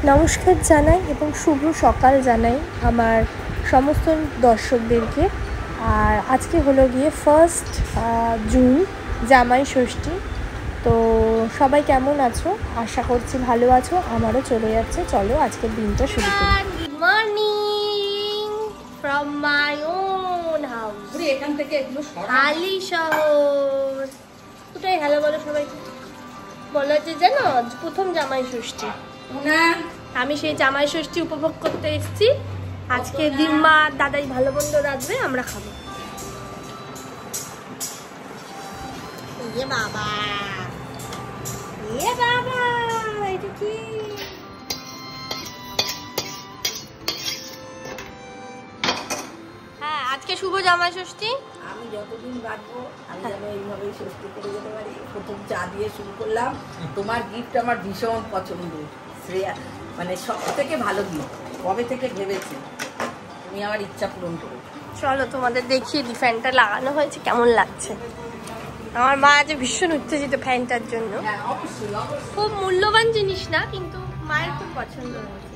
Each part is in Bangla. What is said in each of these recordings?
নমস্কার জানাই এবং শুভ সকাল জানাই আমার সমস্ত দর্শকদেরকে। আর আজকে হলো গিয়ে 1 জুন, জামাই ষষ্ঠী। তো সবাই কেমন আছো? আশা করছি ভালো আছো। আমারও চলে যাচ্ছে, চলো আজকের দিনটা শুরু করি। Good morning from my own house. এখান থেকে এগুলো হালি শহর। কোথায় হ্যালো বলো সবাইকে। বলো যে জানো প্রথম জামাই ষষ্ঠী, আমি সেই জামাই ষষ্ঠী উপভোগ করতে এসেছি। আজকে দিম্মা দাদাই ভালো মন্দ রাঁধবে, আমরা খাবো। এ বাবা, এ বাবা, এটা কি? হ্যাঁ, আজকে শুভ জামাই ষষ্ঠী। আমি যতদিন বাঁচবো আমি যেন এইভাবেই ষষ্ঠী করে যেতে পারি। প্রথম চা দিয়ে শুরু করলাম। তোমার গিফট আমার ভীষণ পছন্দ, শ্রেয়া, মানে সব থেকে ভালো গিফট। কবে থেকে ভেবেছি, তুমি আমার ইচ্ছা পূরণ করো। চলো তোমাদের দেখিয়ে দিই ফ্যানটা লাগানো হয়েছে কেমন লাগছে। আমার মা আজ ভীষণ উত্তেজিত ফ্যানটার জন্য। খুব মূল্যবান জিনিস না, কিন্তু মায়ের খুব পছন্দ হয়েছে।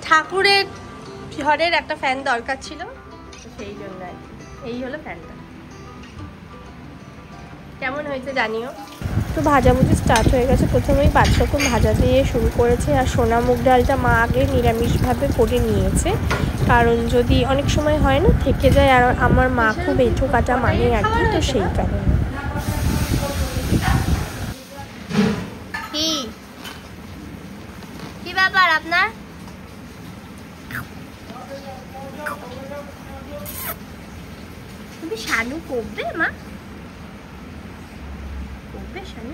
ঠাকুরের ঘরের একটা ফ্যান দরকার ছিল, সেই জন্য আর কি। এই হলো ফ্যানটা, কেমন হয়েছে জানিও। তো ভাজাভুজি স্টার্ট হয়ে গেছে। প্রথমেই 5 রকম ভাজা দিয়ে শুরু করেছে। আর সোনা মুগ ডালটা মা আগে নিরামিষভাবে করে নিয়েছে, কারণ যদি অনেক সময় হয় না থেকে যায়। আর আমার মা খুব এঁঠো কাটা মানে আর কি, তো সেই কারণে। কি ব্যাপার আপনার? তুমি শানু করবে মা? করবে শানু?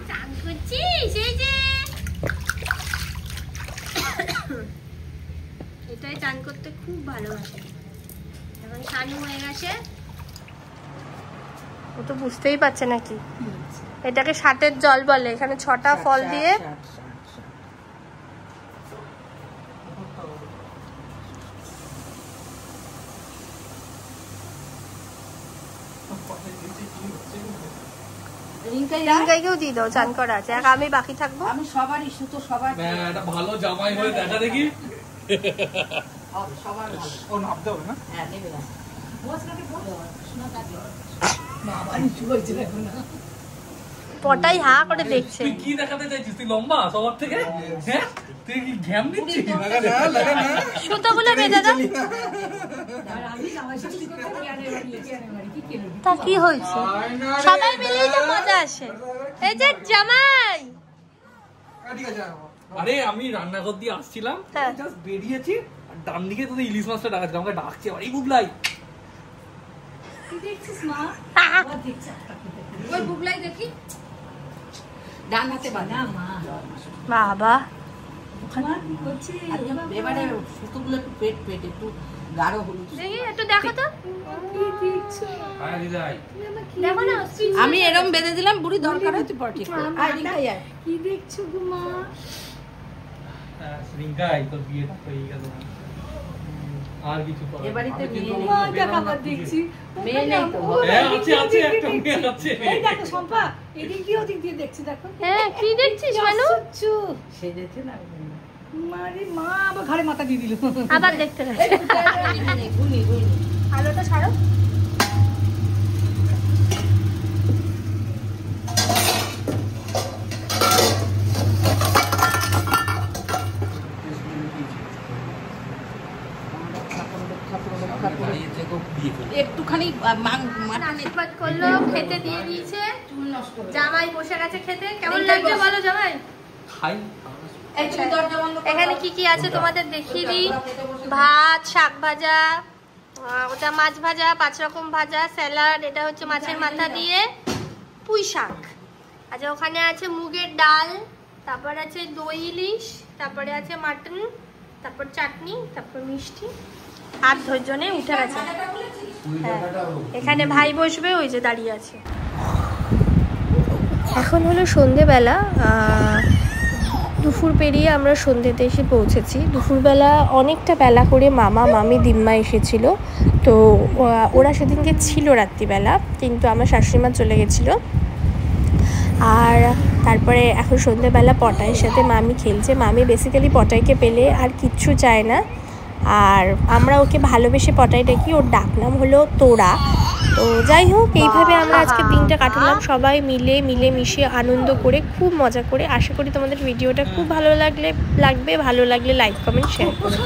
চান করছিস? এই যে এটাই চান করতে খুব ভালোবাসে। এখন শানু হয়ে গেছে, ও তো বুঝতেই পারছে নাকি। এটাকে 60-এর জল বলে। এখানে 6টা ফল দিয়ে রিঙ্কাইকেও দিয়ে দাও, চান করা আছে। আমি বাকি থাকবো। আমি সবারই সুতো, সবার একটা ভালো জামাই হয়ে দেখা দেখি। সবার ও নামতে হবে না? হ্যাঁ, নেবে না। পটাই হা করে দেখছে। তুই কি দেখাতে চাইছিস? তুই লম্বা সবার থেকে? হ্যাঁ, তুই কি ঘ্যাম দিচ্ছিস? সুতোগুলো বেঁধে দাও। তা কি হয়েছে? সবাই মিলেই তো মজা আসে। এই যে জামাই। আরে আমি রান্নাঘর দিয়ে আসছিলাম, জাস্ট বেরিয়েছি, ডান দিকে তোদের ইলিশ মাছটা ডাকাচ্ছে, আমাকে ডাকছে। আরে বুবলাই, কি দেখছিস মা? ওই বুবলাই দেখি ডান হাতে বাঁধা মা। বাবা, এবারে সুতোগুলো একটু পেট পেট একটু গাঢ় হলুদ। দেখি একটু দেখো তো। দেখো না, আমি এরকম বেঁধে দিলাম, বুড়ি দরকার হয় তুই পরে ঠিক কর। কি দেখছো গো মা? রিঙ্কাই তোর বিয়েটা হয়ে গেল, আর কিছু করার এবাড়িতে মেয়ে নেই। মা দেখাবার দেখছি। মেয়ে নেই তো। হ্যাঁ, আছে আছে, একটা মেয়ে আছে। এই দেখো সম্পা, এদিক দিয়ে ওদিক দিয়ে দেখছি দেখো। হ্যাঁ, কি দেখছিস মানু? সেজেছে না মারি মা আবার ঘাড়ে মাথা দিয়ে দিল। আবার দেখতে গেছে। ঘুনি ঘুনি আলোটা ছাড়ো। একটুখানি আশীর্বাদ করলো, খেতে দিয়ে দিয়েছে। জামাই বসে গেছে খেতে। কেমন লাগছে বলো জামাই? খাই। এখানে কি কি আছে তোমাদের দেখিয়ে দিই। ভাত, শাক ভাজা, ওটা মাছ ভাজা, 5 রকম ভাজা, স্যালাড, এটা হচ্ছে মাছের মাথা দিয়ে পুঁই শাক। আচ্ছা, ওখানে আছে মুগের ডাল, তারপর আছে দই ইলিশ, তারপরে আছে মাটন, তারপর চাটনি, তারপর মিষ্টি। আর ধৈর্যনে উঠে গেছে। হ্যাঁ, এখানে ভাই বসবে, ওই যে দাঁড়িয়ে আছে। এখন হলো সন্ধেবেলা। দুপুর পেরিয়ে আমরা সন্ধ্যেতে এসে পৌঁছেছি। দুপুরবেলা অনেকটা বেলা করে মামা মামি দিম্মা এসেছিলো। তো ওরা সেদিনকে ছিল রাত্রিবেলা, কিন্তু আমার শাশুড়িমা চলে গেছিলো। আর তারপরে এখন সন্ধ্যেবেলা পটাইয়ের সাথে মামি খেলছে। মামি বেসিক্যালি পটাইকে পেলে আর কিচ্ছু চায় না, আর আমরা ওকে ভালোবেসে পটাই ডাকি, ওর ডাকনাম হলো তোরা। তো যাই হোক, এইভাবে আমরা আজকে দিনটা কাটালাম সবাই মিলে মিশে আনন্দ করে, খুব মজা করে। আশা করি তোমাদের ভিডিওটা খুব ভালো লাগবে। ভালো লাগলে লাইক কমেন্ট শেয়ার করো।